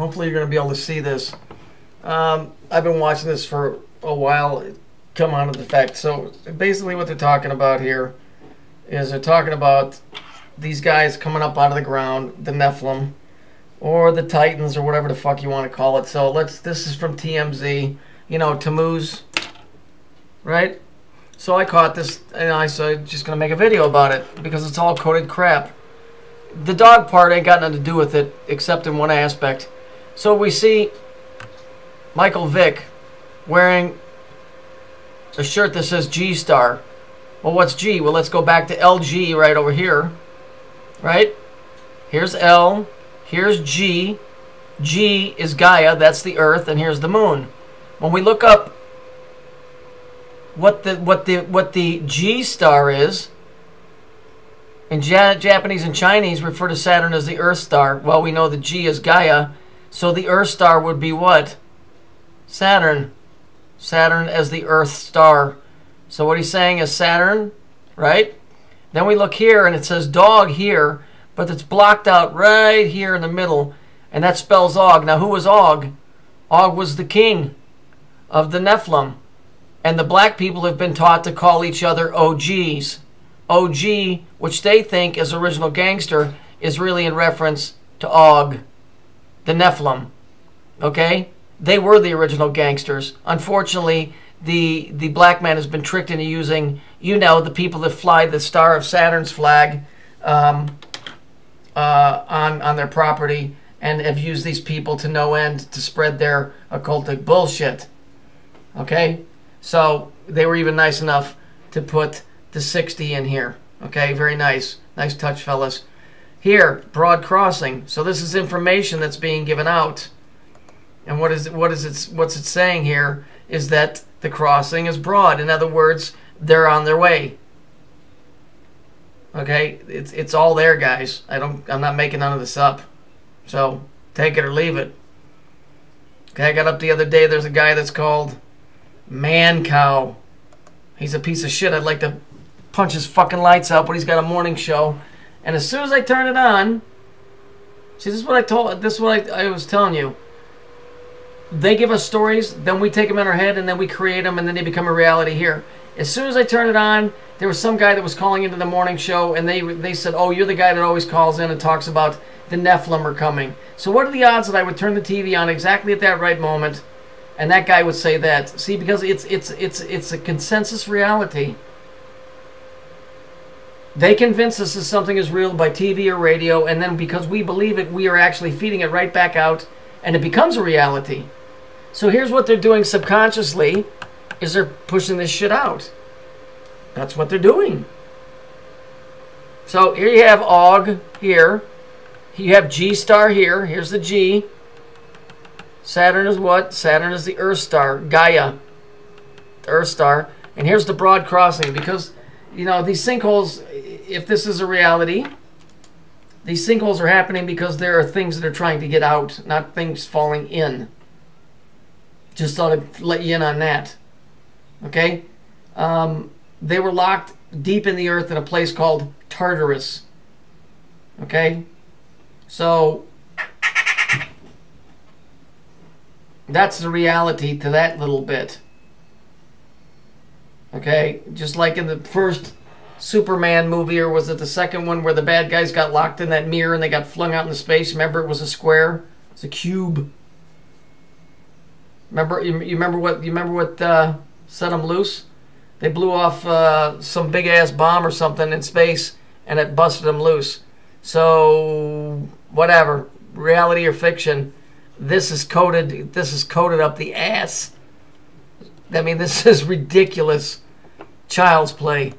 Hopefully you're going to be able to see this. I've been watching this for a while. Come on to the fact. So basically what they're talking about here is they're talking about these guys coming up out of the ground, the Nephilim, or the Titans, or whatever the fuck you want to call it. So this is from TMZ, you know, Tammuz, right? So I caught this, and I said, just going to make a video about it, because it's all coded crap. The dog part ain't got nothing to do with it, except in one aspect. So we see Michael Vick wearing a shirt that says G-Star. Well, what's G? Well, let's go back to LG right over here. Right? Here's L. Here's G. G is Gaia. That's the Earth. And here's the Moon. When we look up what the G-Star is, in Japanese and Chinese refer to Saturn as the Earth Star. Well, we know the G is Gaia. So the Earth Star would be what? Saturn. Saturn as the Earth Star. So what he's saying is Saturn, right? Then we look here and it says dog here, but it's blocked out right here in the middle, and that spells Og. Now who was Og? Og was the king of the Nephilim, and the black people have been taught to call each other OGs. OG, which they think is original gangster, is really in reference to Og, the Nephilim. Okay? They were the original gangsters. Unfortunately, the black man has been tricked into using, you know, the people that fly the Star of Saturn's flag on their property, and have used these people to no end to spread their occultic bullshit. Okay? So they were even nice enough to put the 60 in here. Okay? Very nice. Nice touch, fellas. Here, broad crossing. So this is information that's being given out. And what's it saying here is that the crossing is broad. In other words, they're on their way. Okay, it's all there, guys. I'm not making none of this up. So take it or leave it. Okay, I got up the other day. There's a guy that's called Man Cow. He's a piece of shit. I'd like to punch his fucking lights out, but he's got a morning show. And as soon as I turn it on, see, this is what I was telling you. They give us stories, then we take them in our head, and then we create them, and then they become a reality here. As soon as I turn it on, there was some guy that was calling into the morning show, and they said, oh, you're the guy that always calls in and talks about the Nephilim are coming. So what are the odds that I would turn the TV on exactly at that right moment, and that guy would say that? See, because it's a consensus reality. They convince us that something is real by TV or radio, and then because we believe it, we are actually feeding it right back out, and it becomes a reality. So here's what they're doing subconsciously, is they're pushing this shit out. That's what they're doing. So here you have Og here. You have G-Star here. Here's the G. Saturn is what? Saturn is the Earth Star. Gaia. The Earth Star. And here's the broad crossing. Because, you know, these sinkholes, if this is a reality, these sinkholes are happening because there are things that are trying to get out, not things falling in. Just thought to let you in on that. Okay? They were locked deep in the earth in a place called Tartarus. Okay? So, that's the reality to that little bit. Okay? Just like in the first Superman movie, or was it the second one where the bad guys got locked in that mirror and they got flung out into space? Remember, it was a square? It's a cube. Remember, you remember what set them loose? They blew off some big ass bomb or something in space, and it busted them loose. So whatever, reality or fiction, this is coded. This is coded up the ass. I mean, this is ridiculous, child's play.